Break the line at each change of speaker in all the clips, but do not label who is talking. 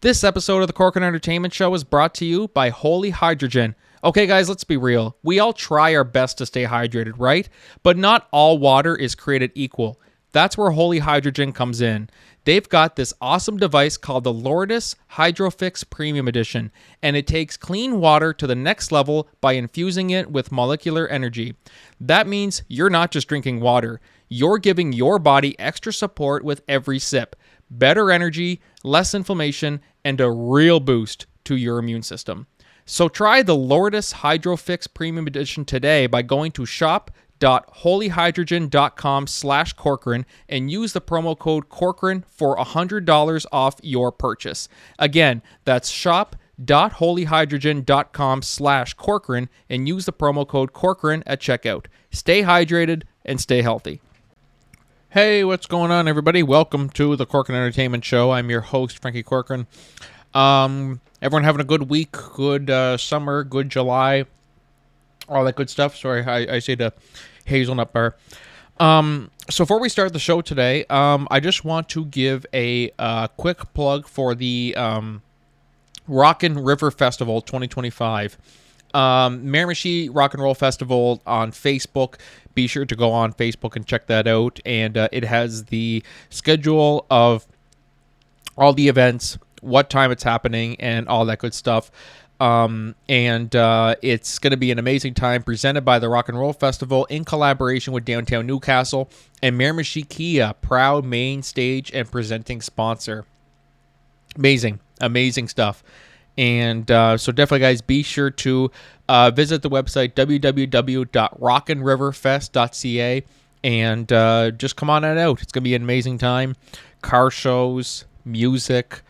This episode of the Corcoran Entertainment Show is brought to you by Holy Hydrogen. Okay, guys, let's be real. We all try our best to stay hydrated, right? But not all water is created equal. That's where Holy Hydrogen comes in. They've got this awesome device called the Lourdes HydroFix Premium Edition, and it takes clean water to the next level by infusing it with molecular energy. That means you're not just drinking water. You're giving your body extra support with every sip. Better energy, less inflammation, and a real boost to your immune system. So try the Lourdes HydroFix Premium Edition today by going to shop.holyhydrogen.com/Corcoran and use the promo code Corcoran for $100 off your purchase. Again, that's shop.holyhydrogen.com/Corcoran and use the promo code Corcoran at checkout. Stay hydrated and stay healthy. Hey, what's going on, everybody? Welcome to the Corcoran Entertainment Show. I'm your host, Frankie Corcoran. Everyone having a good week, good summer, good July, all that good stuff. Sorry, I say the hazelnut bar. So before we start the show today, I just want to give a quick plug for the Rockin' River Festival 2025. Miramichi Rock and Roll Festival on Facebook. Be sure to go on Facebook and check that out. And it has the schedule of all the events, what time it's happening, and all that good stuff. It's going to be an amazing time presented by the Rock and Roll Festival in collaboration with Downtown Newcastle and Miramichi Kia, proud main stage and presenting sponsor. Amazing stuff. And so definitely, guys, be sure to visit the website www.rockinriverfest.ca and just come on out. It's going to be an amazing time. Car shows, music,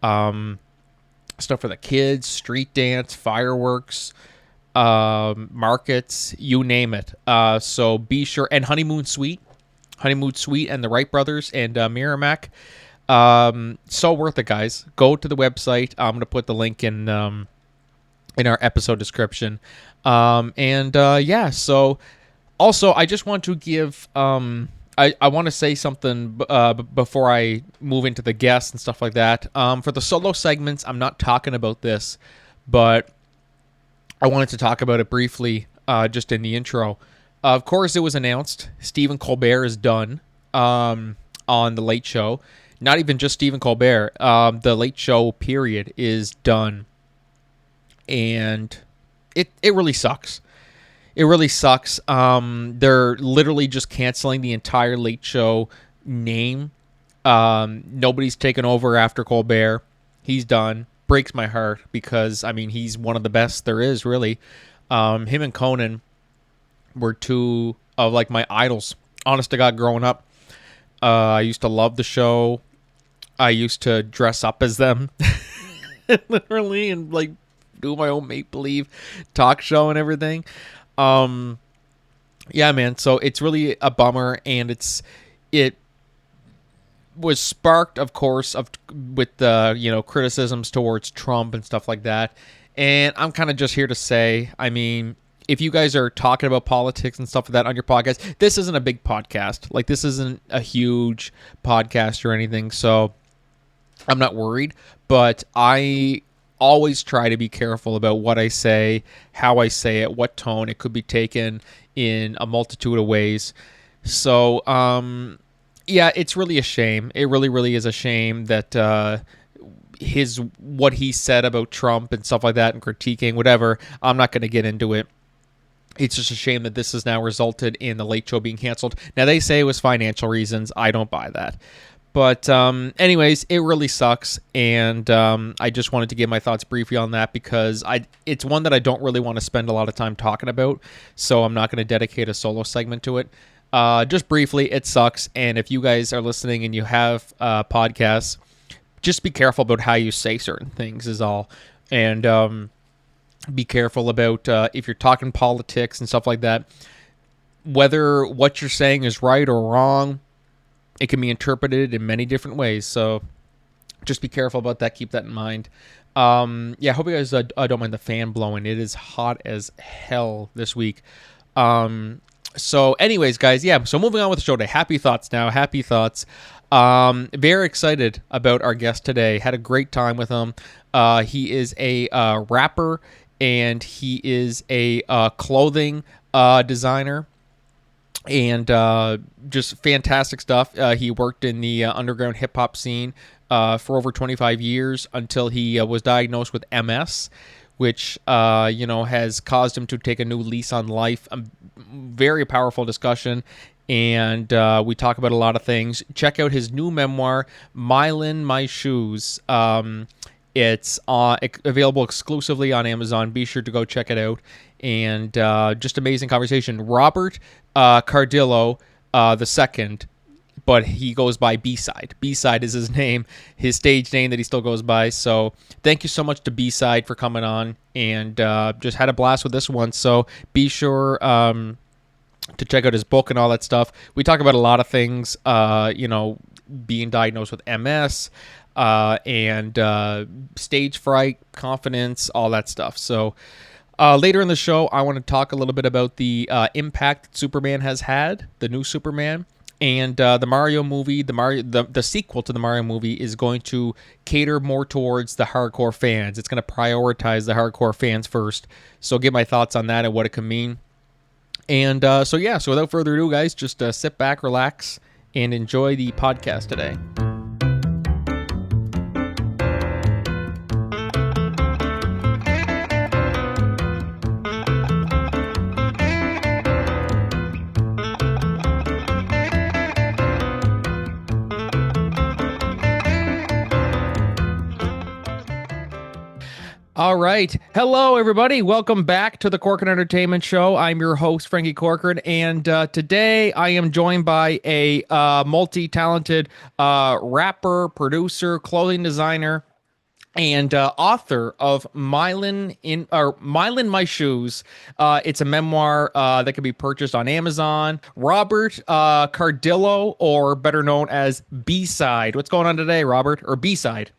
stuff for the kids, street dance, fireworks, markets, you name it. So be sure. And Honeymoon Suite and the Wright Brothers and Miramac. So worth it, guys. Go to the website. I'm going to put the link in our episode description. So also I just want to give, I want to say something before I move into the guests and stuff like that. For the solo segments, I'm not talking about this, but I wanted to talk about it briefly, just in the intro. Of course, it was announced Stephen Colbert is done, on The Late Show. Not even just Stephen Colbert. The Late Show, period, is done. And it really sucks. It really sucks. They're literally just canceling the entire Late Show name. Nobody's taken over after Colbert. He's done. Breaks my heart because, I mean, he's one of the best there is, really. Him and Conan were two of, like, my idols. Honest to God, growing up. I used to love the show. I used to dress up as them. Literally, and, like, do my own make-believe talk show and everything. Yeah, man. So it's really a bummer, and it was sparked, of course, with the criticisms towards Trump and stuff like that. And I'm kind of just here to say, I mean, if you guys are talking about politics and stuff like that on your podcast, this isn't a big podcast. Like, this isn't a huge podcast or anything, so I'm not worried. But I always try to be careful about what I say, how I say it, what tone. It could be taken in a multitude of ways. So, yeah, it's really a shame. It really, really is a shame that what he said about Trump and stuff like that and critiquing, whatever, I'm not going to get into it. It's just a shame that this has now resulted in the Late Show being canceled. Now, they say it was financial reasons. I don't buy that. But anyways, it really sucks, and I just wanted to give my thoughts briefly on that because it's one that I don't really want to spend a lot of time talking about, so I'm not going to dedicate a solo segment to it. Just briefly, it sucks, and if you guys are listening and you have podcasts, just be careful about how you say certain things is all, and be careful about if you're talking politics and stuff like that, whether what you're saying is right or wrong. It can be interpreted in many different ways, so just be careful about that. Keep that in mind. Yeah, I hope you guys don't mind the fan blowing. It is hot as hell this week. So anyways, guys, yeah, so moving on with the show today. Happy thoughts now. Happy thoughts. Very excited about our guest today. Had a great time with him. He is a rapper and he is a clothing designer and just fantastic stuff. He worked in the underground hip hop scene for over 25 years until he was diagnosed with MS, which has caused him to take a new lease on life. A very powerful discussion. And we talk about a lot of things. Check out his new memoir, Mylin My Shoes. It's available exclusively on Amazon. Be sure to go check it out. And just amazing conversation. Robert Cardillo the second, but he goes by B-Cide. B-Cide is his name, his stage name that he still goes by. So thank you so much to B-Cide for coming on, and just had a blast with this one. So be sure to check out his book and all that stuff. We talk about a lot of things, being diagnosed with MS, and stage fright, confidence, all that stuff. So later in the show, I want to talk a little bit about the impact that Superman has had, the new Superman, and the Mario movie. The sequel to the Mario movie is going to cater more towards the hardcore fans. It's going to prioritize the hardcore fans first. So, get my thoughts on that and what it can mean. And so without further ado, guys, just sit back, relax, and enjoy the podcast today. All right. Hello, everybody. Welcome back to the Corcoran Entertainment Show. I'm your host, Frankie Corcoran, and today I am joined by a multi-talented rapper, producer, clothing designer, and author of Mylin My Shoes. It's a memoir that can be purchased on Amazon. Robert Cardillo, or better known as B-Cide. What's going on today, Robert? Or B-Side?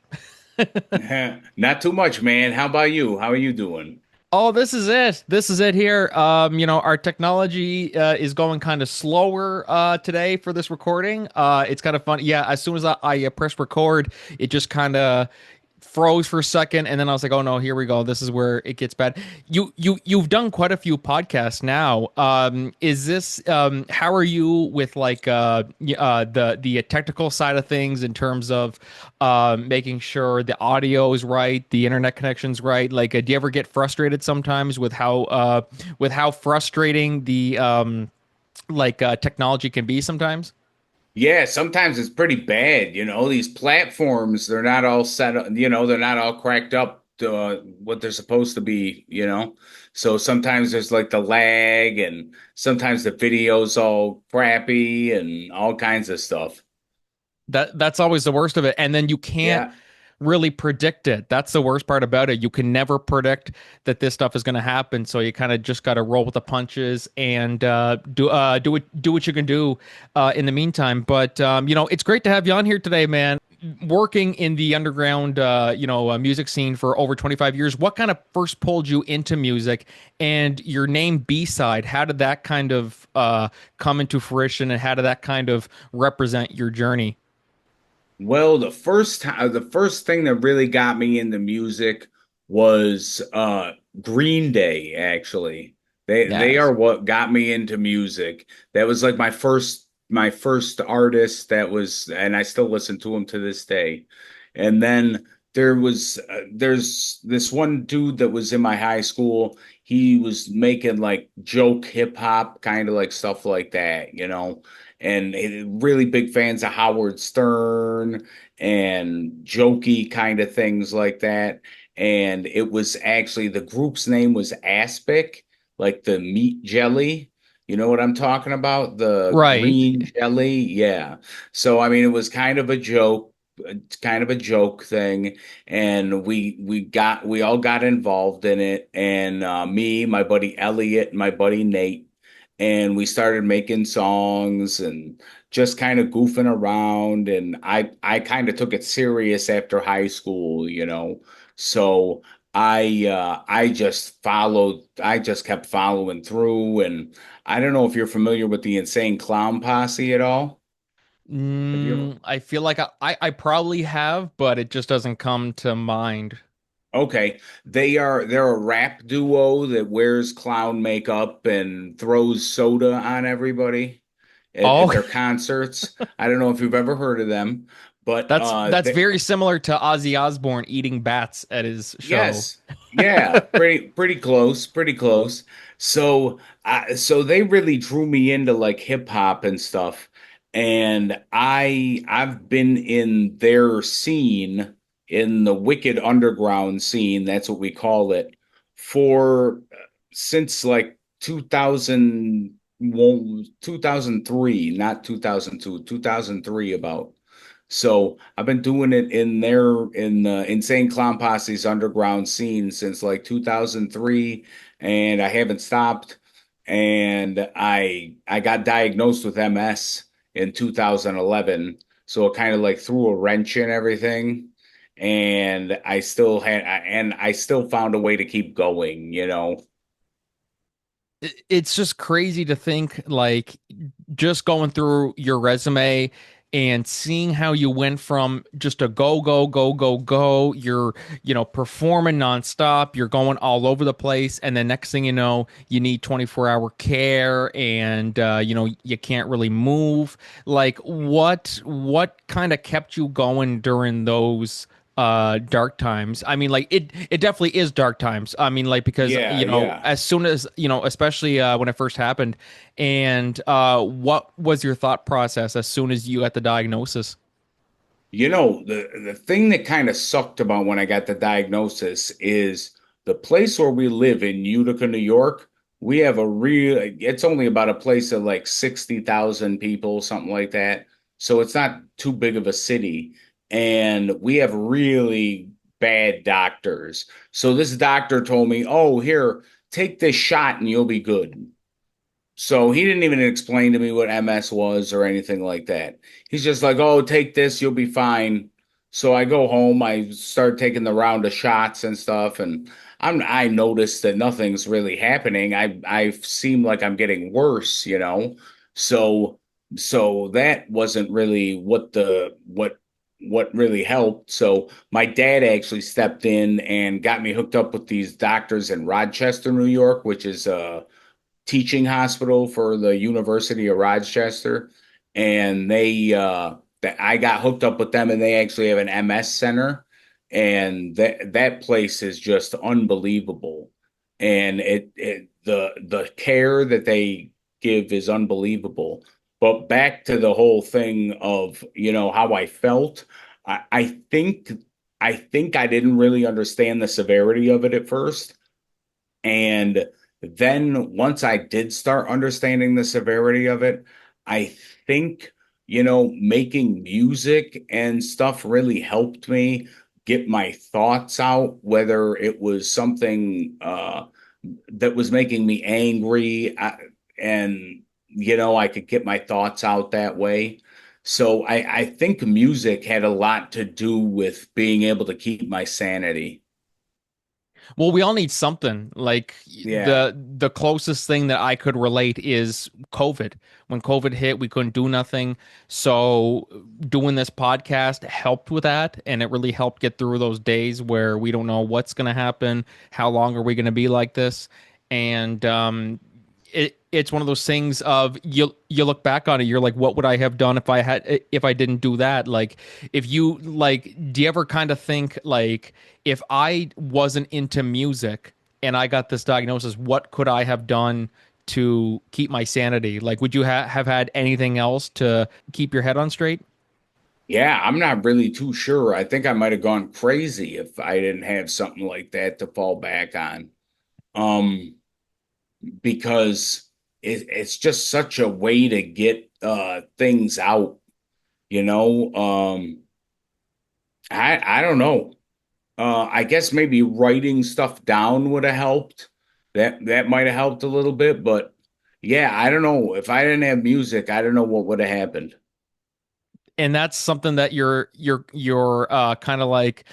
Not too much, man. How about you? How are you doing?
Oh, this is it. This is it here. Our technology is going kind of slower today for this recording. It's kind of fun. Yeah, as soon as I press record, it just kind of froze for a second, and then I was like, "Oh no, here we go. This is where it gets bad." You've done quite a few podcasts now. Is this how are you with like the technical side of things in terms of making sure the audio is right, the internet connection's right? Like, do you ever get frustrated sometimes with how frustrating the technology can be sometimes?
Yeah, sometimes it's pretty bad. These platforms, they're not all set up, they're not all cracked up to what they're supposed to be. So sometimes there's like the lag, and sometimes the video's all crappy and all kinds of stuff.
That's always the worst of it. And then you can't
Yeah.
really predict it. That's the worst part about it. You can never predict that this stuff is going to happen. So you kind of just got to roll with the punches and do what you can do in the meantime. But it's great to have you on here today, man. Working in the underground, music scene for over 25 years. What kind of first pulled you into music? And your name B-Side, how did that kind of come into fruition, and how did that kind of represent your journey?
Well, the first thing that really got me into music was Green Day, actually. They
Yes.
are what got me into music. That was like my first artist that was, and I still listen to him to this day. And then there's this one dude that was in my high school. He was making like joke hip hop, kind of like stuff like that. And really big fans of Howard Stern and jokey kind of things like that. And it was actually, the group's name was Aspic, like the meat jelly. You know what I'm talking about? The
Right.
green jelly. Yeah. So I mean, it was kind of a joke. It's kind of a joke thing, and we all got involved in it, and me, my buddy Elliot, and my buddy Nate, and we started making songs and just kind of goofing around. And I kind of took it serious after high school. So I just kept following through. And I don't know if you're familiar with the Insane Clown Posse at all. Have you ever?
I feel like I probably have, but it just doesn't come to mind.
Okay, they're a rap duo that wears clown makeup and throws soda on everybody at
Oh,
their concerts. I don't know if you've ever heard of them, but
that's very similar to Ozzy Osbourne eating bats at his show.
yes. Yeah, pretty close, pretty close. So they really drew me into like hip hop and stuff. And I've been in their scene, in the Wicked Underground scene, that's what we call it, for since like 2001, 2003, not 2002, 2003 about. So I've been doing it in the Insane Clown Posse's underground scene since like 2003, and I haven't stopped. And I got diagnosed with MS in 2011, so it kind of like threw a wrench in everything. And I still found a way to keep going, you know.
It's just crazy to think like just going through your resume and seeing how you went from just a go, you're, performing nonstop, you're going all over the place, and then next thing you know, you need 24-hour care and you can't really move. Like what kind of kept you going during those dark times? I mean, like it definitely is dark times. I mean, like, because
Yeah, yeah.
as soon as especially when it first happened. And what was your thought process as soon as you got the diagnosis?
You know, the thing that kind of sucked about when I got the diagnosis is the place where we live in Utica, New York. We have a real, it's only about a place of like 60,000 people, something like that. So it's not too big of a city. And we have really bad doctors. So this doctor told me, oh, here, take this shot and you'll be good. So he didn't even explain to me what MS was or anything like that. He's just like, "Oh, take this, you'll be fine." So I go home, I start taking the round of shots and stuff, and I noticed that nothing's really happening. I seem like I'm getting worse, you know. So so that wasn't really what really helped. So my dad actually stepped in and got me hooked up with these doctors in Rochester, New York, which is teaching hospital for the University of Rochester, and I got hooked up with them, and they actually have an MS center, and that place is just unbelievable, and the care that they give is unbelievable. But back to the whole thing of how I felt, I think I didn't really understand the severity of it at first. And then once I did start understanding the severity of it, I think, making music and stuff really helped me get my thoughts out, whether it was something that was making me angry, and, I could get my thoughts out that way. So I think music had a lot to do with being able to keep my sanity.
Well, we all need something. Like
Yeah.
the closest thing that I could relate is COVID. When COVID hit, we couldn't do nothing. So doing this podcast helped with that, and it really helped get through those days where we don't know what's going to happen, how long are we going to be like this, and it's one of those things of you look back on it, you're like, what would I have done if I didn't do that? Like, if you like, do you ever kind of think like, if I wasn't into music and I got this diagnosis, what could I have done to keep my sanity? Like, would you have had anything else to keep your head on straight?
Yeah, I'm not really too sure. I think I might have gone crazy if I didn't have something like that to fall back on. Um, because it's just such a way to get things out, you know. I don't know. I guess maybe writing stuff down would have helped. That might have helped a little bit, but yeah, I don't know. If I didn't have music, I don't know what would have happened.
And that's something that you're kind of like,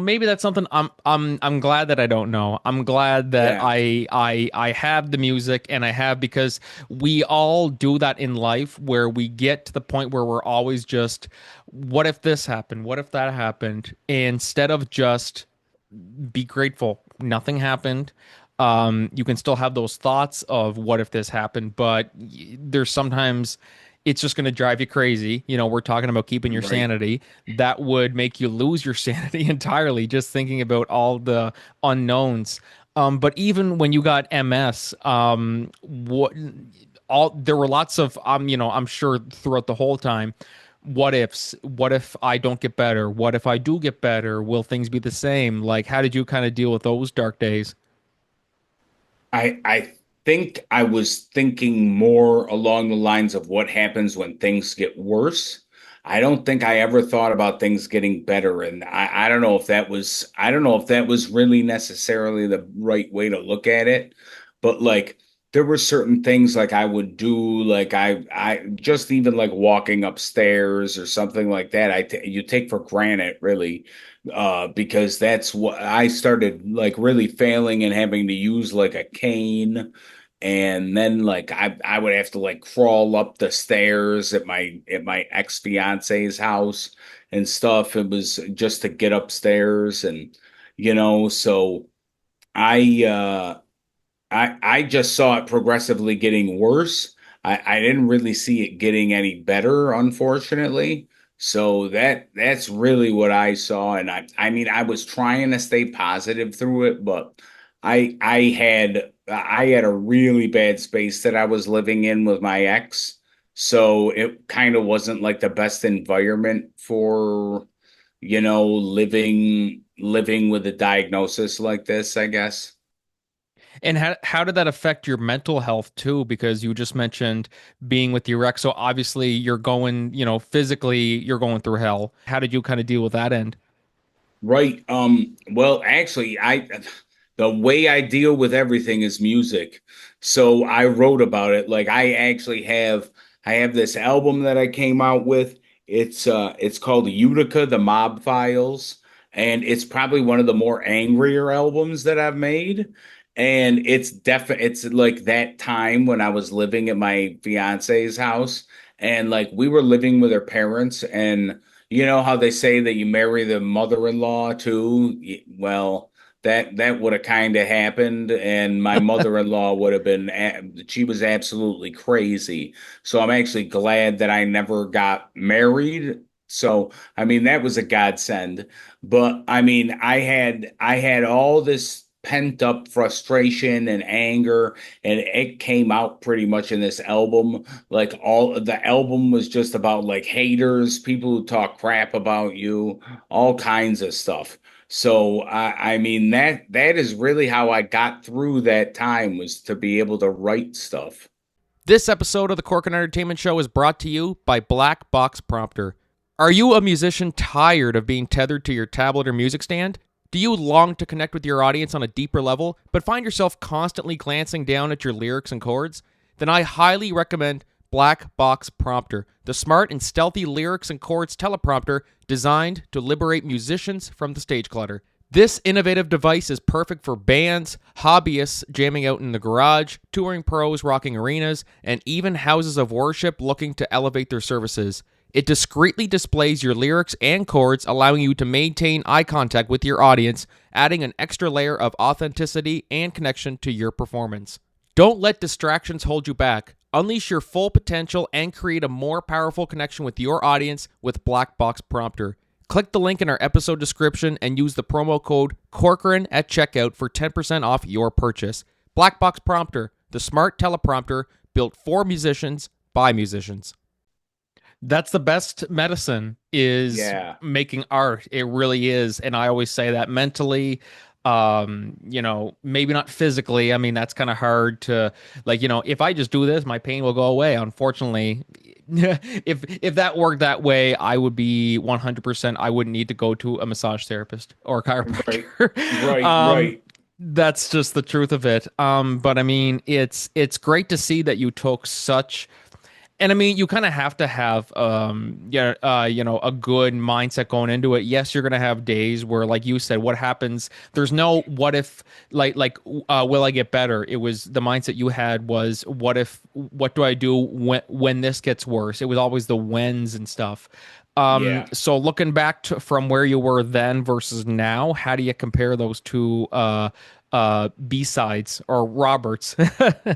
maybe that's something I'm glad that I don't know. I'm glad that
Yeah,
I have the music and I have because we all do that in life where we get to the point where we're always just, what if this happened? What if that happened? Instead of just be grateful nothing happened. You can still have those thoughts of what if this happened, but there's sometimes it's just going to drive you crazy. We're talking about keeping your
right.
sanity. That would make you lose your sanity entirely just thinking about all the unknowns. But even when you got MS, what all there were lots of I'm sure throughout the whole time, what ifs. What if I don't get better? What if I do get better? Will things be the same? Like, how did you kind of deal with those dark days?
I think I was thinking more along the lines of what happens when things get worse. I don't think I ever thought about things getting better. And I don't know if I don't know if that was really necessarily the right way to look at it. But like there were certain things like I would do, like I just even like walking upstairs or something like that, you take for granted really, because that's what I started like really failing and having to use like a cane. And then like I would have to like crawl up the stairs at my ex-fiance's house and stuff. It was just to get upstairs and so I I just saw it progressively getting worse. I didn't really see it getting any better, unfortunately. So that's really what I saw. And I mean I was trying to stay positive through it, but I had a really bad space that I was living in with my ex. So it kind of wasn't like the best environment for, living with a diagnosis like this, I guess.
And how did that affect your mental health too? Because you just mentioned being with your ex, so obviously you're going, physically you're going through hell. How did you kind of deal with that end?
Right. Well, actually, the way I deal with everything is music. So I wrote about it. Like I have this album that I came out with. It's called Utica, the Mob Files, and it's probably one of the more angrier albums that I've made. And it's like that time when I was living at my fiance's house and like we were living with her parents and you know how they say that you marry the mother-in-law too? Well, that would have kind of happened, and my mother-in-law would have been she was absolutely crazy. So I'm actually glad that I never got married. So I mean that was a godsend. But I mean I had all this pent up frustration and anger, and it came out pretty much in this album. Like all the album was just about like haters, people who talk crap about you, all kinds of stuff. So I mean that is really how I got through that time was to be able to write stuff.
This episode of the Corkin Entertainment Show is brought to you by Black Box Prompter. Are you a musician tired of being tethered to your tablet or music stand? Do you long to connect with your audience on a deeper level, but find yourself constantly glancing down at your lyrics and chords? Then I highly recommend Black Box Prompter, the smart and stealthy lyrics and chords teleprompter designed to liberate musicians from the stage clutter. This innovative device is perfect for bands, hobbyists jamming out in the garage, touring pros rocking arenas, and even houses of worship looking to elevate their services. It discreetly displays your lyrics and chords, allowing you to maintain eye contact with your audience, adding an extra layer of authenticity and connection to your performance. Don't let distractions hold you back. Unleash your full potential and create a more powerful connection with your audience with Black Box Prompter. Click the link in our episode description and use the promo code Corcoran at checkout for 10% off your purchase. Black Box Prompter, the smart teleprompter built for musicians by musicians. That's the best medicine is
Yeah.
making art. It really is. And I always say that mentally, maybe not physically. I mean, that's kind of hard to like, if I just do this, my pain will go away. Unfortunately, if that worked that way, I would be 100%. I wouldn't need to go to a massage therapist or a
Right.
chiropractor.
Right. Right.
That's just the truth of it. But I mean, it's great to see that you took such And I mean, you kind of have to have, yeah, a good mindset going into it. Yes, you're gonna have days where, like you said, what happens? There's no what if, will I get better? It was the mindset you had was, what if? What do I do when this gets worse? It was always the whens and stuff.
Yeah.
So looking back from where you were then versus now, how do you compare those two B-sides or Roberts?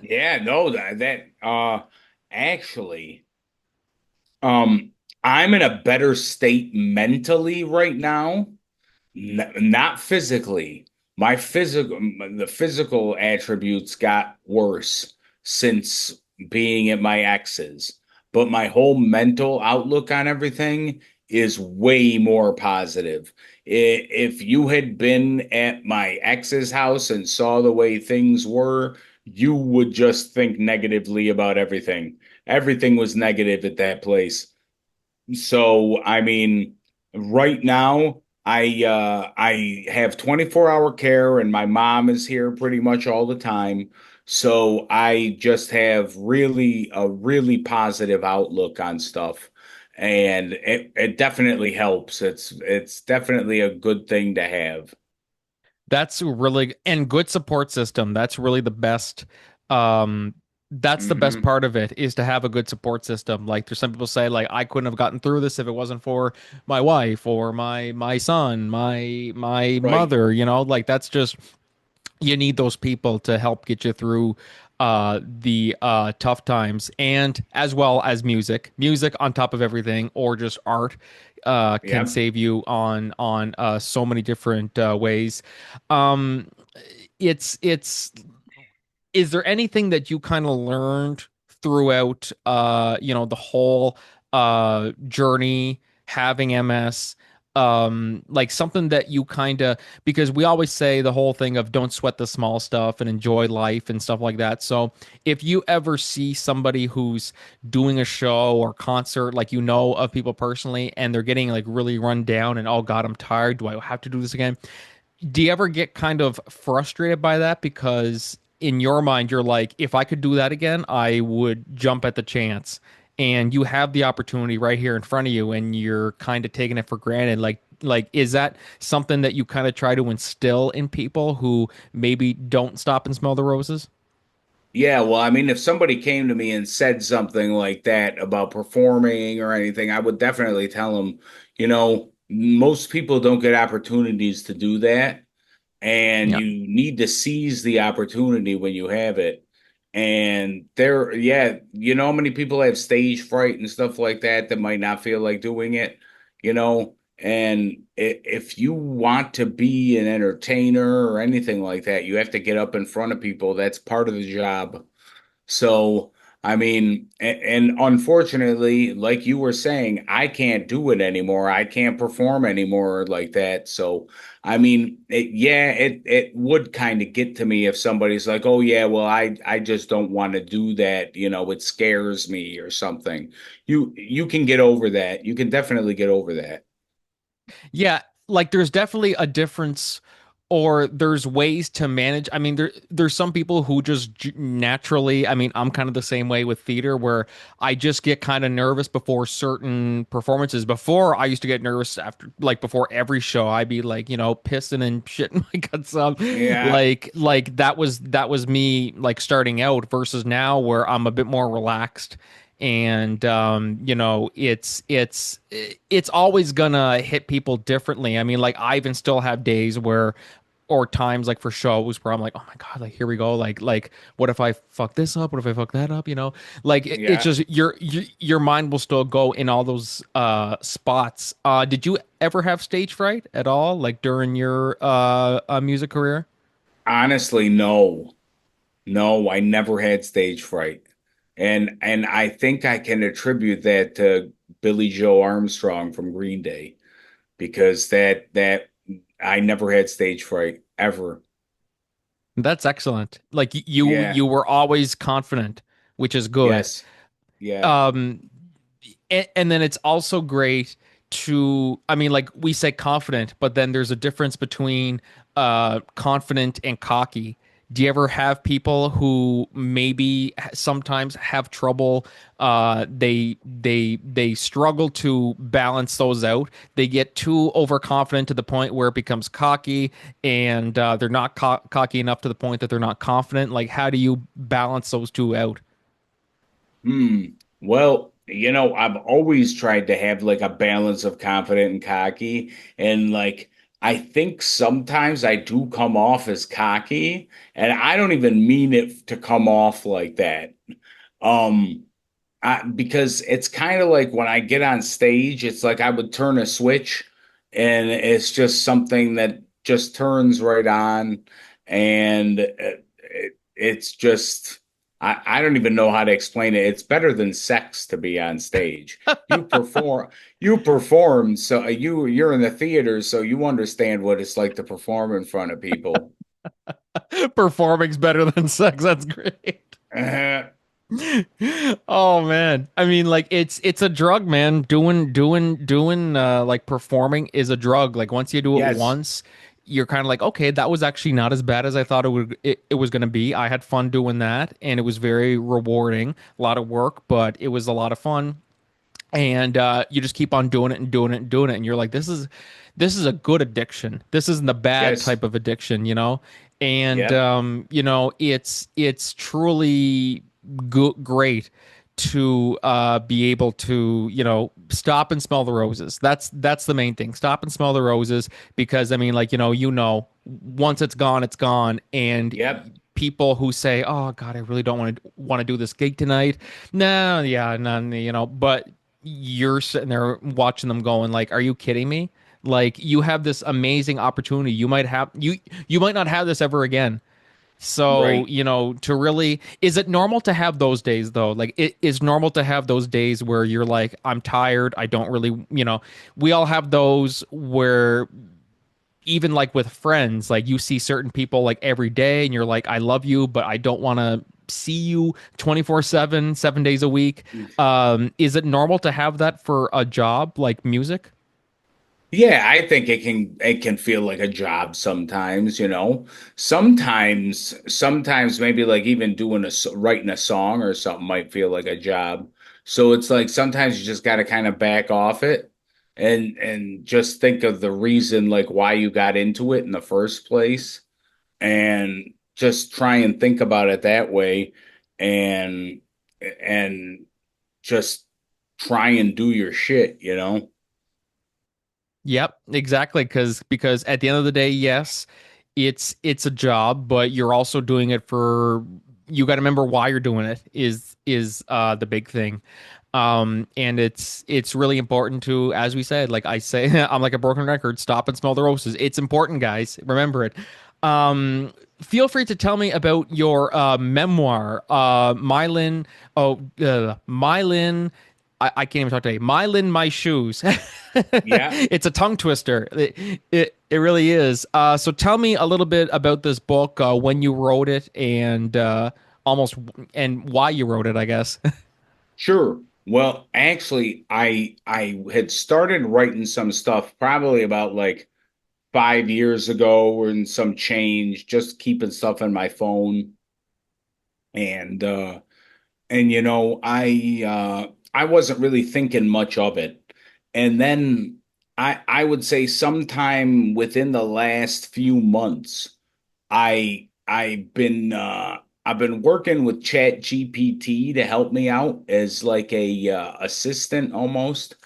Yeah, no, actually, um I'm in a better state mentally right now. Not physically. The physical attributes got worse since being at my ex's, but my whole mental outlook on everything is way more positive. If you had been at my ex's house and saw the way things were, you would just think negatively about everything. Everything was negative at that place. So, I mean, right now I have 24-hour care and my mom is here pretty much all the time. So I just have really a really positive outlook on stuff. And it definitely helps. It's definitely a good thing to have.
That's really and good support system. That's really the best. Um, that's the best
Hmm.
part of it is to have a good support system. Like there's some people say like I couldn't have gotten through this if it wasn't for my wife or my son, my
Right.
mother. Like that's just you need those people to help get you through the tough times and as well as music on top of everything or just art can
Yep.
save you on so many different ways. um it's is there anything that you kind of learned throughout the whole journey having MS, like something that you kind of, because we always say the whole thing of don't sweat the small stuff and enjoy life and stuff like that. So if you ever see somebody who's doing a show or concert, like of people personally, and they're getting like really run down and, oh God, I'm tired, do I have to do this again? Do you ever get kind of frustrated by that? Because in your mind, you're like, if I could do that again, I would jump at the chance. And you have the opportunity right here in front of you, and you're kind of taking it for granted. Is that something that you kind of try to instill in people who maybe don't stop and smell the roses?
Yeah, well, I mean, if somebody came to me and said something like that about performing or anything, I would definitely tell them, most people don't get opportunities to do that, and
Yeah.
you need to seize the opportunity when you have it. And yeah, how many people have stage fright and stuff like that might not feel like doing it, And if you want to be an entertainer or anything like that, you have to get up in front of people. That's part of the job. So, I mean, and unfortunately, like you were saying, I can't do it anymore. I can't perform anymore like that. So, I mean, it would kind of get to me if somebody's like, "Oh yeah, well, I just don't want to do that. It scares me or something." You can get over that. You can definitely get over that.
Yeah, like there's definitely a difference or there's ways to manage. I mean, there's some people who just naturally, I mean, I'm kind of the same way with theater where I just get kind of nervous before certain performances. Before I used to get nervous after like before every show. I'd be like, pissing and shitting my guts up.
Yeah.
Like that was me like starting out versus now where I'm a bit more relaxed and it's always gonna hit people differently. I mean, like I even still have days where or times like for shows where I'm like, oh my God, like here we go, like what if I fuck this up, what if I fuck that up, like it's
Yeah.
just your mind will still go in all those spots. Did you ever have stage fright at all, like during your music career?
Honestly, no. No, I never had stage fright. And I think I can attribute that to Billy Joe Armstrong from Green Day because that I never had stage fright ever.
That's excellent. Like you
Yeah.
you were always confident, which is good.
Yes. Yeah.
um and then it's also great to, I mean, like we say confident, but then there's a difference between confident and cocky. Do you ever have people who maybe sometimes have trouble? They struggle to balance those out. They get too overconfident to the point where it becomes cocky, and they're not cocky enough to the point that they're not confident. Like, how do you balance those two out?
Hmm. Well, I've always tried to have like a balance of confident and cocky. And like, I think sometimes I do come off as cocky, and I don't even mean it to come off like that. Um, because it's kind of like when I get on stage, it's like I would turn a switch and it's just something that just turns right on. And it's just, I don't even know how to explain it. It's better than sex to be on stage. You perform, so you're in the theater, so you understand what it's like to perform in front of people.
Performing's better than sex. That's great. Oh man. I mean, like it's a drug, man. Doing like performing is a drug. Like once you do it
Yes,
once, you're kind of like, okay, that was actually not as bad as I thought it was gonna be. I had fun doing that and it was very rewarding. A lot of work, but it was a lot of fun. And you just keep on doing it and doing it and doing it, and you're like, this is a good addiction. This isn't the bad
yes,
type of addiction, you know. And
yep,
it's truly great to be able to stop and smell the roses. That's the main thing. Stop and smell the roses, because I mean, like, once it's gone, it's gone. And
yep.
people who say, "Oh God, I really don't want to do this gig tonight." No, yeah, none, but you're sitting there watching them going like, "Are you kidding me?" Like, you have this amazing opportunity. You might not have this ever again. So,
Right.
to really, is it normal to have those days though? Like, it is normal to have those days where you're like, I'm tired. I don't really, we all have those where, even like with friends, like you see certain people like every day and you're like, I love you, but I don't want to see you 24/7, 7 days a week. Is it normal to have that for a job like music?
Yeah, I think it can feel like a job sometimes. Sometimes maybe like even writing a song or something might feel like a job. So it's like sometimes you just got to kind of back off it and just think of the reason like why you got into it in the first place and just try and think about it that way and and just try and do your shit.
Yep, exactly. Because at the end of the day, yes, it's a job, but you're also doing it for, you got to remember why you're doing it is the big thing. And it's really important to, as we said, like I say, I'm like a broken record. Stop and smell the roses. It's important, guys. Remember it. Feel free to tell me about your memoir, Mylin. Oh, Mylin. I can't even talk today. Mylin, my shoes.
Yeah.
It's a tongue twister. It really is. So tell me a little bit about this book, when you wrote it, and almost and why you wrote it, I guess.
Sure. Well, actually, I had started writing some stuff probably about like 5 years ago and some change, just keeping stuff in my phone. And I wasn't really thinking much of it. And then I would say sometime within the last few months, I've been working with Chat GPT to help me out as like a assistant almost.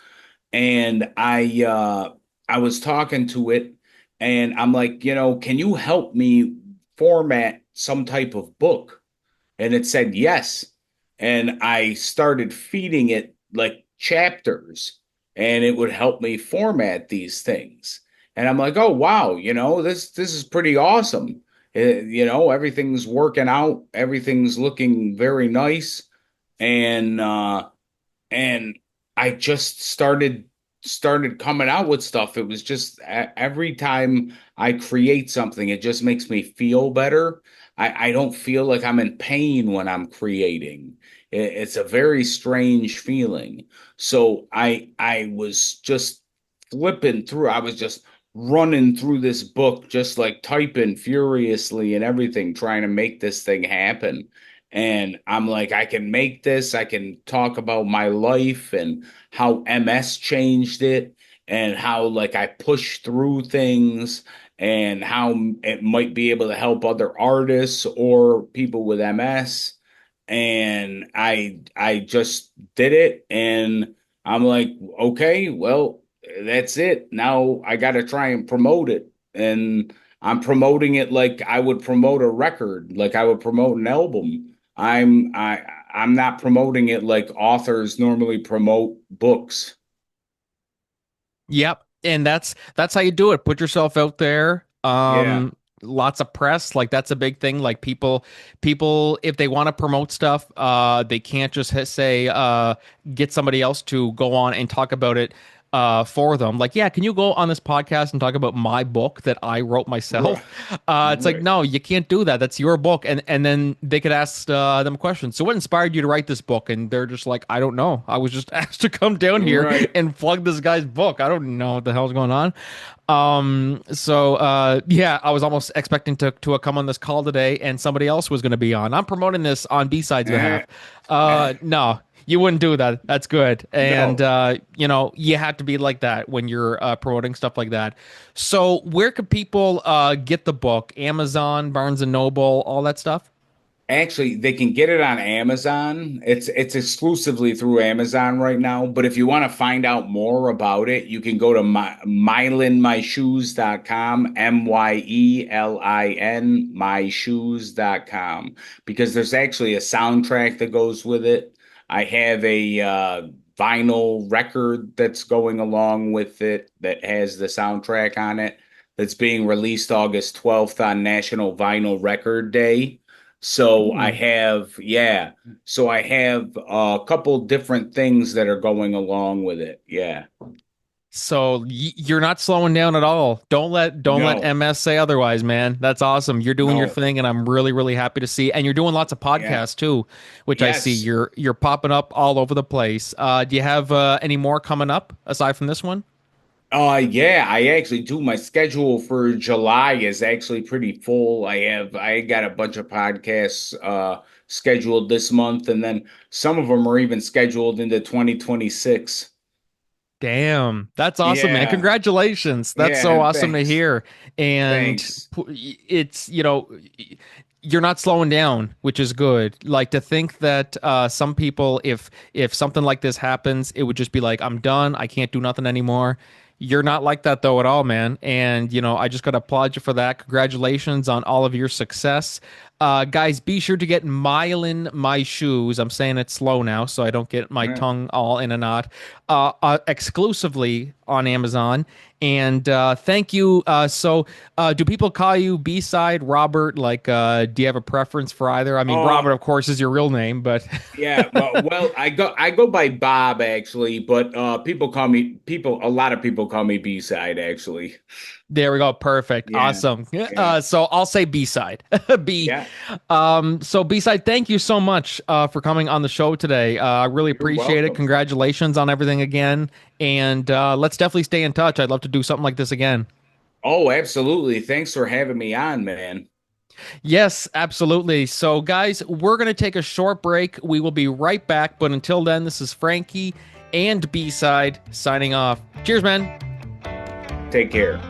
And I was talking to it and I'm like, can you help me format some type of book? And it said yes. And I started feeding it like chapters and it would help me format these things. And I'm like, oh wow, this is pretty awesome. Everything's working out, everything's looking very nice. And and I just started coming out with stuff. It was just every time I create something, it just makes me feel better. I don't feel like I'm in pain when I'm creating. It's a very strange feeling. So I was just flipping through. I was just running through this book, just like typing furiously and everything, trying to make this thing happen. And I'm like, I can make this. I can talk about my life and how MS changed it and how like I push through things and how it might be able to help other artists or people with MS. And I just did it, and I'm like, okay, well, that's it. Now I got to try and promote it. And I'm promoting it like I would promote a record, like I would promote an album. I'm not promoting it like authors normally promote books.
Yep. And that's how you do it. Put yourself out there.
Yeah.
Lots of press. Like that's a big thing. Like people if they want to promote stuff, they can't just say get somebody else to go on and talk about it for them. Like, yeah, can you go on this podcast and talk about my book that I wrote
Right.
myself? It's like,
Right.
no, you can't do that. That's your book. And then they could ask them questions. So what inspired you to write this book? And they're just like, I don't know. I was just asked to come down here
Right.
and plug this guy's book. I don't know what the hell's going on. Yeah, I was almost expecting to come on this call today and somebody else was going to be on. I'm promoting this on B-Side's behalf.
Eh, eh,
No, you wouldn't do that. That's good. And,
no.
you have to be like that when you're promoting stuff like that. So where could people get the book? Amazon, Barnes and Noble, all that stuff?
Actually, they can get it on Amazon. It's exclusively through Amazon right now. But if you want to find out more about it, you can go to mylinmyshoes.com, Myelin, myshoes.com, because there's actually a soundtrack that goes with it. I have a vinyl record that's going along with it that has the soundtrack on it that's being released August 12th on National Vinyl Record Day. So I
Hmm.
have, yeah. So I have a couple different things that are going along with it. Yeah.
So you're not slowing down at all. Don't let
No.
MS say otherwise, man. That's awesome. You're doing your
No.
thing, and I'm really really happy to see. And you're doing lots of
Yeah.
podcasts too, which I see.
Yes.
You're popping up all over the place. Do you have any more coming up aside from this one?
Yeah, I actually do. My schedule for July is actually pretty full. I got a bunch of podcasts scheduled this month, and then some of them are even scheduled into 2026.
Damn, that's awesome, man.
Yeah.
Congratulations. That's so
Yeah,
awesome to
thanks.
hear. And
Thanks.
it's, you're not slowing down, which is good. Like to think that some people, if something like this happens, it would just be like, I'm done. I can't do nothing anymore. You're not like that though at all, man. And I just gotta applaud you for that. Congratulations on all of your success. Guys, be sure to get Mile in My Shoes. I'm saying it slow now so I don't get my
Yeah.
tongue all in a knot. Exclusively on Amazon. And thank you. Do people call you B-Side, Robert? Like, do you have a preference for either? I mean, Robert,
Um,
of course, is your real name, but
Yeah, well, I go by Bob actually, but a lot of people call me B-Side actually.
there we go. Perfect.
Yeah,
Awesome.
yeah,
So I'll say B-Side. B.
yeah.
So B-Side, thank you so much for coming on the show today. I really
You're
appreciate it.
welcome.
Congratulations on everything again. And let's definitely stay in touch. I'd love to do something like this again.
Oh, absolutely. Thanks for having me on, man.
Yes, absolutely. So, guys, we're going to take a short break. We will be right back. But until then, this is Frankie and B-Side signing off. Cheers, man.
Take care.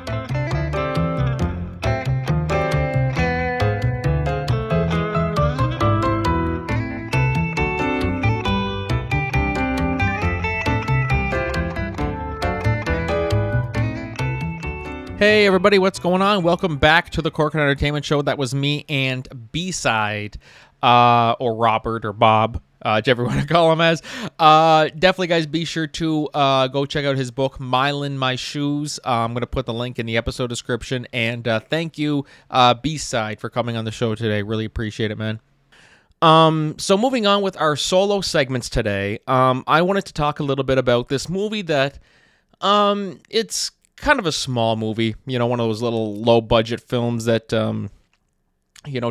Hey, everybody, what's going on? Welcome back to the Cork Entertainment Show. That was me and B-Side, or Robert, or Bob, whichever you want to call him as. Definitely, guys, be sure to go check out his book, Mile in My Shoes. I'm going to put the link in the episode description. And thank you, B-Side, for coming on the show today. Really appreciate it, man. So moving on with our solo segments today, I wanted to talk a little bit about this movie that it's kind of a small movie, one of those little low budget films that it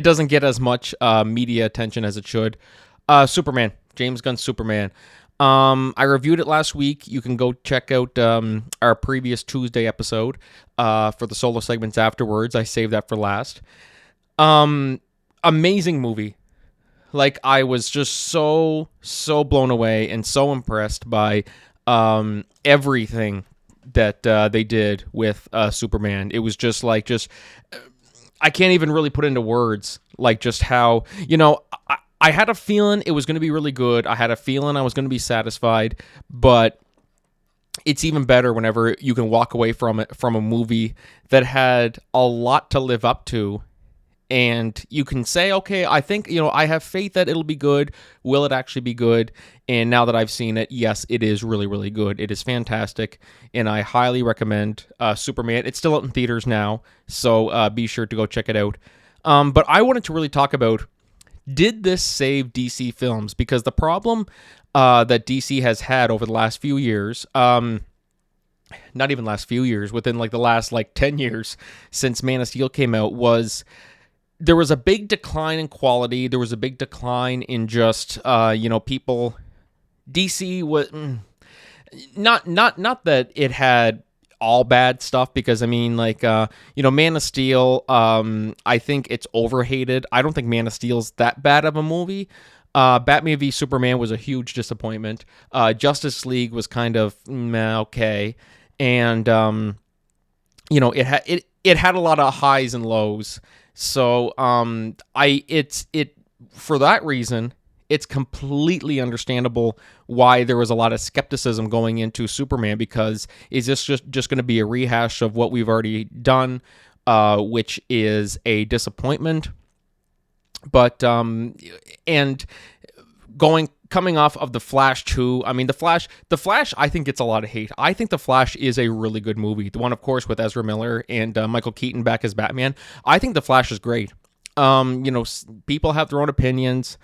doesn't get as much media attention as it should. Superman, James Gunn's Superman. I reviewed it last week. You can go check out our previous Tuesday episode for the solo segments afterwards. I saved that for last. Amazing movie. Like, I was just so blown away and so impressed by everything that they did with Superman. It was just like, I can't even really put into words, like, just how, I had a feeling it was going to be really good. I had a feeling I was going to be satisfied, but it's even better whenever you can walk away from a movie that had a lot to live up to, and you can say, okay, I think, I have faith that it'll be good. Will it actually be good? And now that I've seen it, yes, it is really, really good. It is fantastic, and I highly recommend Superman. It's still out in theaters now, so be sure to go check it out. But I wanted to really talk about, did this save DC films? Because the problem that DC has had over the last few years, not even last few years, within like the last 10 years since Man of Steel came out, was there was a big decline in quality. There was a big decline in just, people. DC was not that it had all bad stuff, because I mean, Man of Steel, I think it's overhated. I don't think Man of Steel's that bad of a movie. Batman v Superman was a huge disappointment. Justice League was kind of okay, and it had a lot of highs and lows. So for that reason, it's completely understandable why there was a lot of skepticism going into Superman, because is this just going to be a rehash of what we've already done, which is a disappointment. But and coming off of The Flash 2, I mean, The Flash, I think gets a lot of hate. I think The Flash is a really good movie. The one, of course, with Ezra Miller and Michael Keaton back as Batman. I think The Flash is great. People have their own opinions,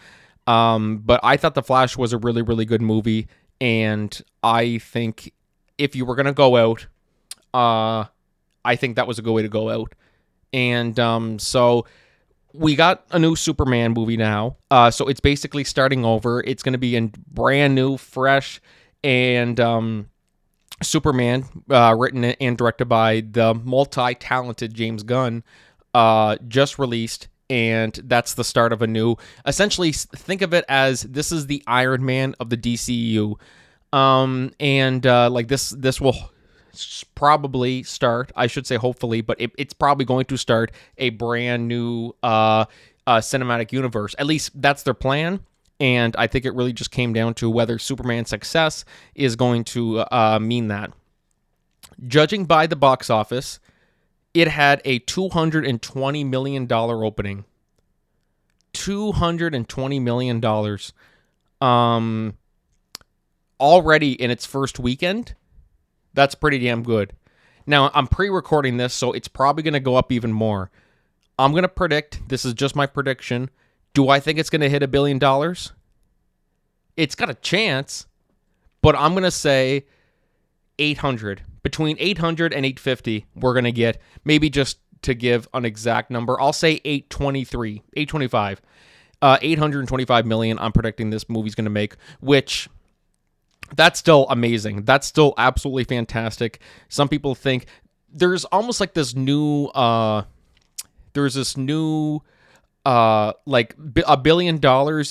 but I thought The Flash was a really, really good movie, and I think if you were going to go out, I think that was a good way to go out. And so we got a new Superman movie now, so it's basically starting over. It's going to be in brand new, fresh, and Superman, written and directed by the multi-talented James Gunn, just released, and that's the start of a new. Essentially, think of it as this is the Iron Man of the DCU, this will probably start, I should say hopefully, but it's probably going to start a brand new cinematic universe. At least that's their plan, and I think it really just came down to whether Superman's success is going to mean that. Judging by the box office, it had a $220 million opening. $220 million. Already in its first weekend. That's pretty damn good. Now, I'm pre-recording this, so it's probably going to go up even more. I'm going to predict, this is just my prediction, do I think it's going to hit $1 billion? It's got a chance, but I'm going to say 800. Between 800 and 850, we're going to get, maybe just to give an exact number, I'll say 823, 825. 825 million I'm predicting this movie's going to make, which... that's still amazing. That's still absolutely fantastic. Some people think there's almost like this new, there's this new, $1 billion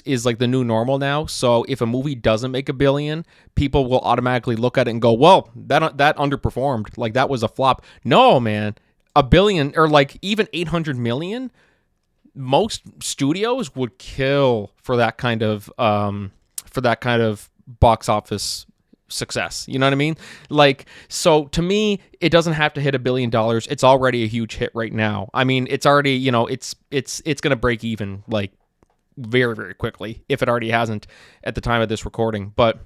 is like the new normal now. So if a movie doesn't make $1 billion, people will automatically look at it and go, well, that underperformed. Like, that was a flop. No, man, $1 billion or even 800 million, most studios would kill for that kind of, box office success. You know what I mean? So to me, it doesn't have to hit $1 billion. It's already a huge hit right now. I mean, it's already, it's going to break even very, very quickly, if it already hasn't at the time of this recording. But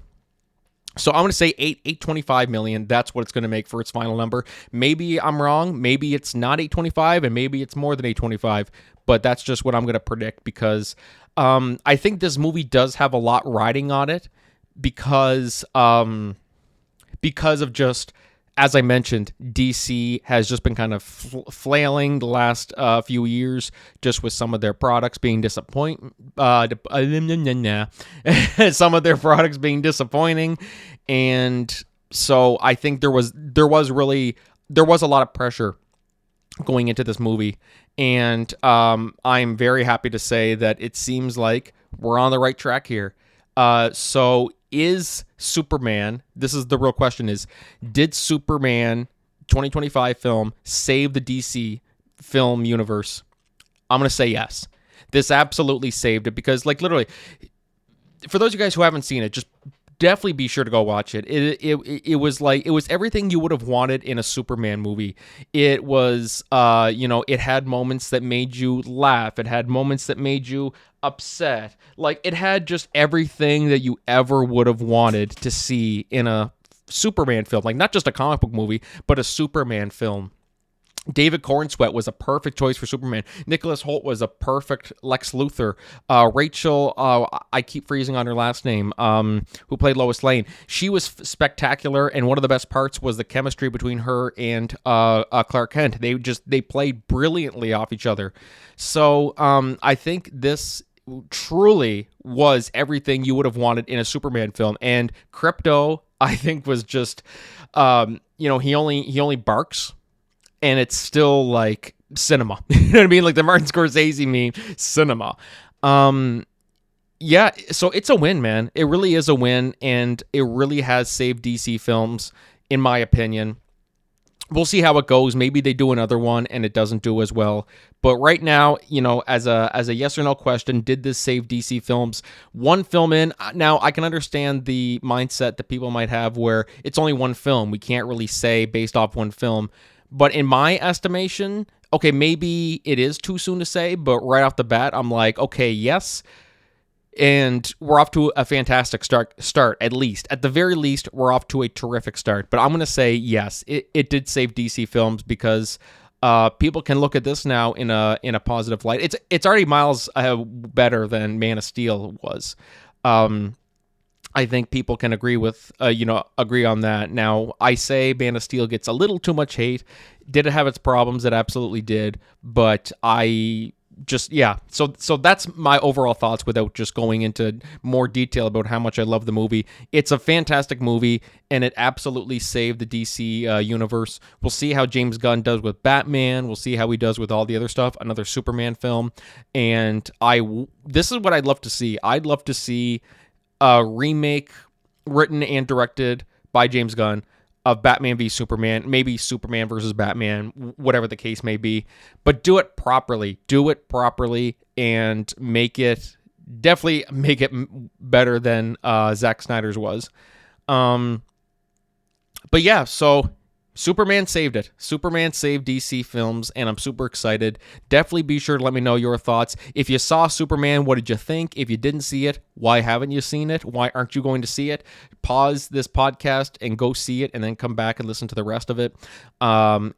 so I'm going to say 825 million. That's what it's going to make for its final number. Maybe I'm wrong. Maybe it's not 825 and maybe it's more than 825, but that's just what I'm going to predict, because I think this movie does have a lot riding on it, because of just as I mentioned, DC has just been kind of flailing the last few years, just with some of their products being disappointing. Some of their products being disappointing, and so I think there was a lot of pressure going into this movie, and I'm very happy to say that it seems like we're on the right track here. So is Superman, this is the real question, is did Superman 2025 film save the DC film universe? I'm going to say yes. This absolutely saved it, because like literally, for those of you guys who haven't seen it, just definitely be sure to go watch it. It was everything you would have wanted in a Superman movie. It was it had moments that made you laugh. It had moments that made you upset. Like, it had just everything that you ever would have wanted to see in a Superman film. Like, not just a comic book movie, but a Superman film. David Cornsweet was a perfect choice for Superman. Nicholas Hoult was a perfect Lex Luthor. Rachel, I keep freezing on her last name, who played Lois Lane. She was spectacular, and one of the best parts was the chemistry between her and Clark Kent. They played brilliantly off each other. So I think this truly was everything you would have wanted in a Superman film. And Krypto, I think, was just, he only barks, and it's still like cinema. You know what I mean? Like the Martin Scorsese meme, cinema. Yeah, so it's a win, man. It really is a win, and it really has saved DC films, in my opinion. We'll see how it goes. Maybe they do another one and it doesn't do as well. But right now, as a yes or no question, did this save DC films? One film in. Now, I can understand the mindset that people might have where it's only one film. We can't really say based off one film. But in my estimation, okay, maybe it is too soon to say, but right off the bat, I'm like, okay, yes. And we're off to a fantastic start, at least. At the very least, we're off to a terrific start. But I'm going to say, yes, it did save DC films, because people can look at this now in a positive light. It's already miles better than Man of Steel was. I think people can agree on that. Now, I say Man of Steel gets a little too much hate. Did it have its problems? It absolutely did. But So that's my overall thoughts without just going into more detail about how much I love the movie. It's a fantastic movie, and it absolutely saved the DC universe. We'll see how James Gunn does with Batman. We'll see how he does with all the other stuff. Another Superman film. And this is what I'd love to see. I'd love to see a remake written and directed by James Gunn of Batman v Superman, maybe Superman versus Batman, whatever the case may be, but do it properly. Do it properly and definitely make it better than Zack Snyder's was. But yeah, so Superman saved it. Superman saved DC films, and I'm super excited. Definitely be sure to let me know your thoughts. If you saw Superman, what did you think? If you didn't see it, why haven't you seen it? Why aren't you going to see it? Pause this podcast and go see it, and then come back and listen to the rest of it. So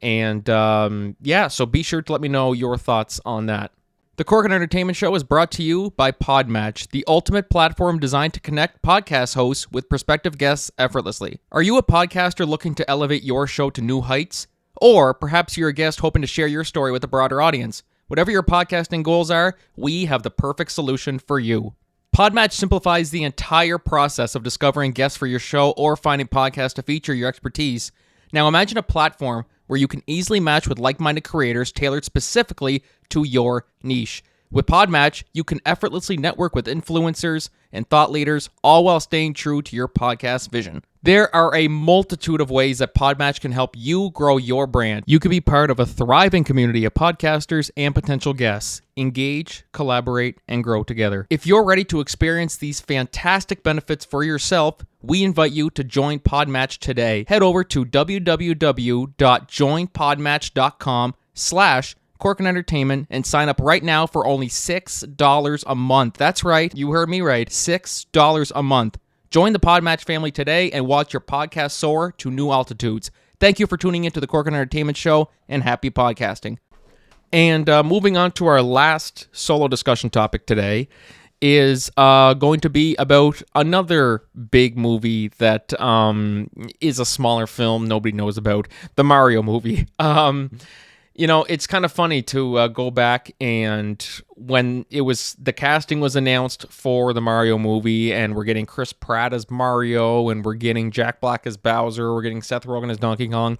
be sure to let me know your thoughts on that. The Corkin Entertainment Show is brought to you by Podmatch, the ultimate platform designed to connect podcast hosts with prospective guests effortlessly. Are you a podcaster looking to elevate your show to new heights? Or perhaps you're a guest hoping to share your story with a broader audience? Whatever your podcasting goals are, we have the perfect solution for you. Podmatch simplifies the entire process of discovering guests for your show or finding podcasts to feature your expertise. Now imagine a platform where you can easily match with like-minded creators tailored specifically to your niche. With Podmatch, you can effortlessly network with influencers and thought leaders, all while staying true to your podcast vision. There are a multitude of ways that Podmatch can help you grow your brand. You can be part of a thriving community of podcasters and potential guests. Engage, collaborate, and grow together. If you're ready to experience these fantastic benefits for yourself, we invite you to join Podmatch today. Head over to www.joinpodmatch.com/Corkin Entertainment and sign up right now for only $6 a month. That's right, you heard me right, $6 a month. Join the Podmatch family today and watch your podcast soar to new altitudes. Thank you for tuning into the Corkin Entertainment Show, and happy podcasting. And moving on to our last solo discussion topic today is going to be about another big movie that is a smaller film nobody knows about, the Mario movie. It's kind of funny to go back and when the casting was announced for the Mario movie, and we're getting Chris Pratt as Mario, and we're getting Jack Black as Bowser, we're getting Seth Rogen as Donkey Kong.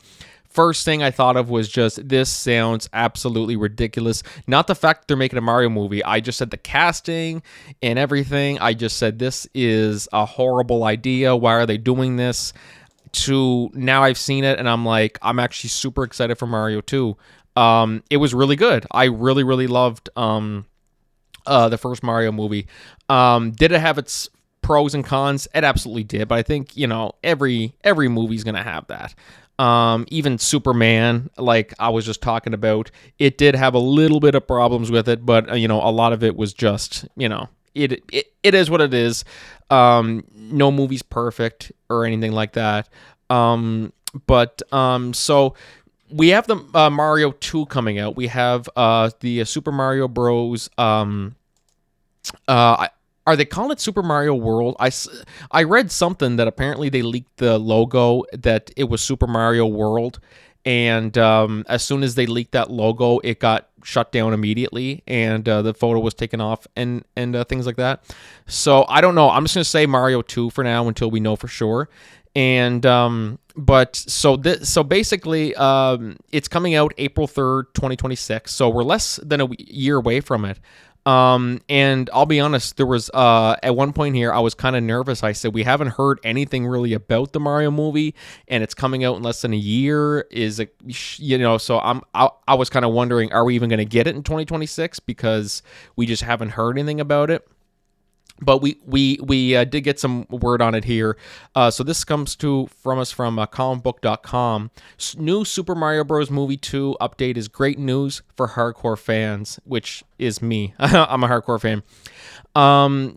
First thing I thought of was just, this sounds absolutely ridiculous. Not the fact that they're making a Mario movie. I just said the casting and everything. I just said, this is a horrible idea. Why are they doing this? To now I've seen it, and I'm like, I'm actually super excited for Mario 2. It was really good. I really, really loved the first Mario movie. Did it have its pros and cons? It absolutely did. But I think, every movie's gonna have that. Even Superman, like I was just talking about, it did have a little bit of problems with it, but a lot of it was just, it is what it is. No movie's perfect or anything like that. So we have the Mario 2 coming out. We have the Super Mario Bros. Are they calling it Super Mario World? I read something that apparently they leaked the logo, that it was Super Mario World. And as soon as they leaked that logo, it got shut down immediately, and the photo was taken off and things like that. So I don't know. I'm just going to say Mario 2 for now until we know for sure. And so basically, it's coming out April 3rd, 2026. So we're less than a year away from it. And I'll be honest, there was at one point here I was kind of nervous. I said, we haven't heard anything really about the Mario movie, and it's coming out in less than a year. Is it, so I was kind of wondering, are we even going to get it in 2026, because we just haven't heard anything about it. But we did get some word on it here. So this comes from us from comicbook.com. New Super Mario Bros. Movie 2 update is great news for hardcore fans, which is me. I'm a hardcore fan.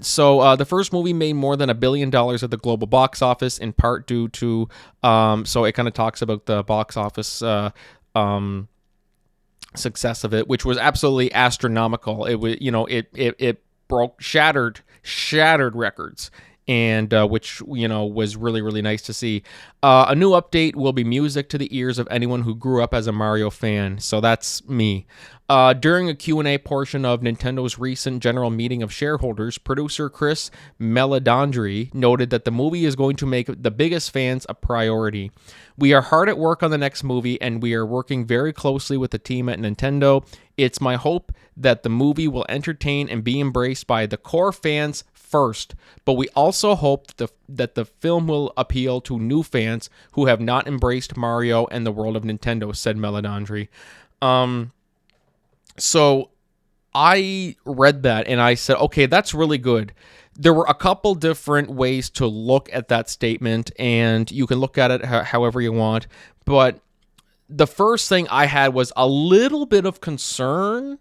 So the first movie made more than $1 billion at the global box office, in part due to, so it kind of talks about the box office success of it, which was absolutely astronomical. It was, it shattered records, and which was really, really nice to see. A new update will be music to the ears of anyone who grew up as a Mario fan. So that's me. During a Q&A portion of Nintendo's recent general meeting of shareholders, producer Chris Meledandri noted that the movie is going to make the biggest fans a priority. We are hard at work on the next movie, and we are working very closely with the team at Nintendo. It's my hope that the movie will entertain and be embraced by the core fans first, but we also hope that the film will appeal to new fans who have not embraced Mario and the world of Nintendo, said Meledandri. So I read that and I said, okay, that's really good. There were a couple different ways to look at that statement, and you can look at it however you want. But the first thing I had was a little bit of concern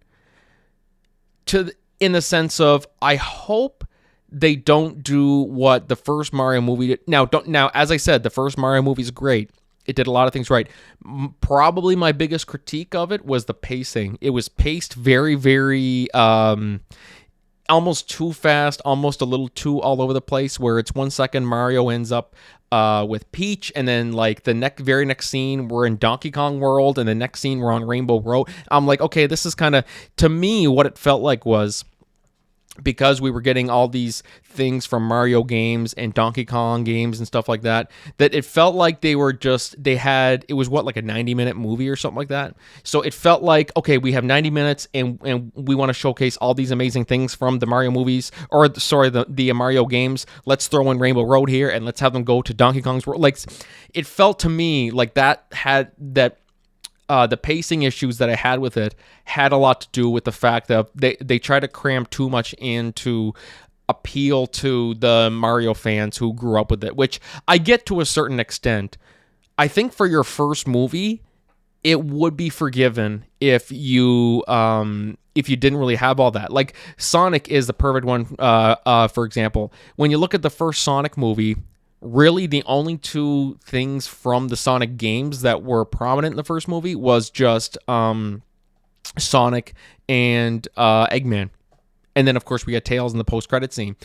in the sense of, I hope they don't do what the first Mario movie did. Now, as I said, the first Mario movie is great. It did a lot of things right. Probably my biggest critique of it was the pacing. It was paced very, very almost too fast, almost a little too all over the place, where it's 1 second Mario ends up with Peach, and then like the very next scene we're in Donkey Kong World, and the next scene we're on Rainbow Road. I'm like, okay, this is kind of, to me, what it felt like was, because we were getting all these things from Mario games and Donkey Kong games and stuff like that, that it felt like it was like a 90-minute movie or something like that. So it felt like, okay, we have 90 minutes and we want to showcase all these amazing things from the Mario movies, or sorry, the Mario games. Let's throw in Rainbow Road here and let's have them go to Donkey Kong's world. Like, it felt to me like that had that. The pacing issues that I had with it had a lot to do with the fact that they try to cram too much in to appeal to the Mario fans who grew up with it, which I get to a certain extent. I think for your first movie, it would be forgiven if you didn't really have all that. Like, Sonic is the perfect one, for example. When you look at the first Sonic movie, really the only two things from the Sonic games that were prominent in the first movie was just Sonic and Eggman. And then, of course, we had Tails in the post-credit scene.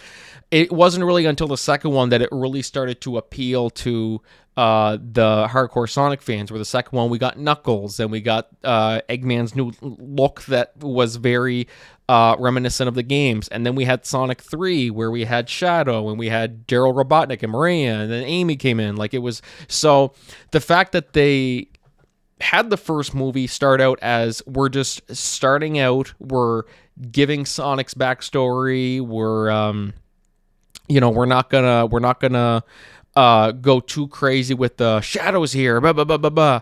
It wasn't really until the second one that it really started to appeal to the hardcore Sonic fans, where the second one we got Knuckles and we got Eggman's new look that was very reminiscent of the games. And then we had Sonic 3, where we had Shadow and we had Daryl Robotnik and Maria, and then Amy came in. Like, it was... So the fact that they had the first movie start out as, we're just starting out, we're giving Sonic's backstory, we're we're not gonna go too crazy with the shadows here, blah blah blah blah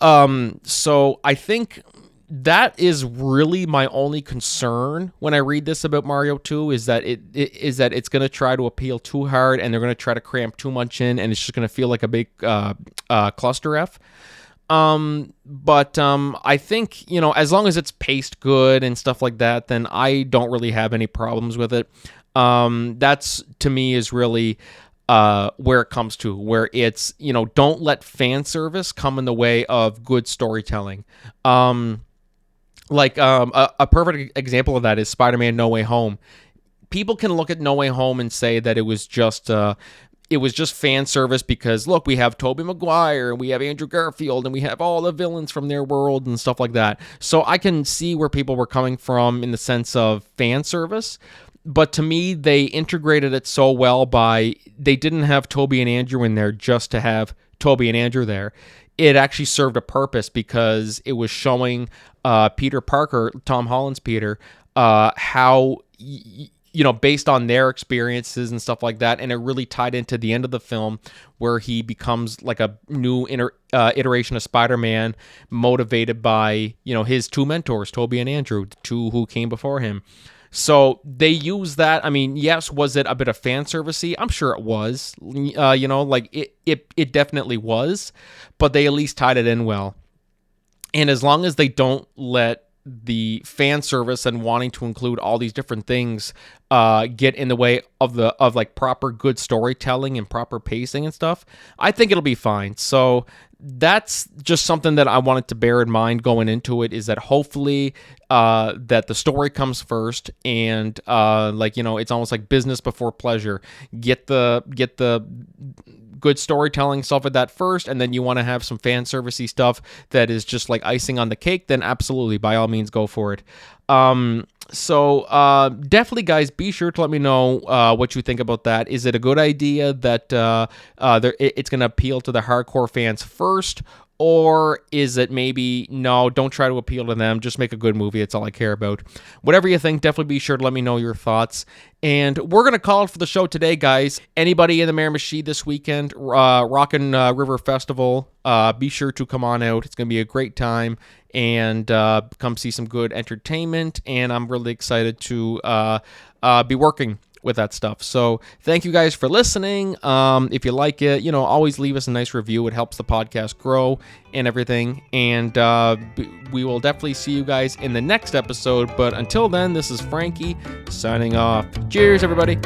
blah. So I think that is really my only concern when I read this about Mario 2, is that it's going to try to appeal too hard, and they're going to try to cramp too much in, and it's just going to feel like a big cluster F. But I think, as long as it's paced good and stuff like that, then I don't really have any problems with it. That's, to me, is really where it comes to, where it's, don't let fan service come in the way of good storytelling. A perfect example of that is Spider-Man No Way Home. People can look at No Way Home and say that it was just fan service because, look, we have Tobey Maguire and we have Andrew Garfield and we have all the villains from their world and stuff like that. So I can see where people were coming from in the sense of fan service. But to me, they integrated it so well they didn't have Tobey and Andrew in there just to have Tobey and Andrew there. It actually served a purpose because it was showing Peter Parker, Tom Holland's Peter, how... based on their experiences and stuff like that. And it really tied into the end of the film, where he becomes like a new iteration of Spider-Man, motivated by, his two mentors, Tobey and Andrew, the two who came before him. So they use that. I mean, yes, was it a bit of fan servicey? I'm sure it was. It definitely was, but they at least tied it in well. And as long as they don't let the fan service and wanting to include all these different things get in the way of proper good storytelling and proper pacing and stuff, I think it'll be fine. So that's just something that I wanted to bear in mind going into it, is that hopefully that the story comes first, and it's almost like business before pleasure. Get the good storytelling stuff with that first, and then you want to have some fan servicey stuff that is just like icing on the cake, then absolutely, by all means, go for it. So definitely, guys, be sure to let me know what you think about that. Is it a good idea that it's going to appeal to the hardcore fans first? Or is it maybe, no, don't try to appeal to them, just make a good movie, that's all I care about. Whatever you think, definitely be sure to let me know your thoughts. And we're going to call it for the show today, guys. Anybody in the Miramichi this weekend, Rockin' River Festival, be sure to come on out. It's going to be a great time, and come see some good entertainment, and I'm really excited to be working with that stuff. So thank you guys for listening. If you like it, always leave us a nice review. It helps the podcast grow and everything. And we will definitely see you guys in the next episode. But until then, this is Frankie signing off. Cheers, everybody.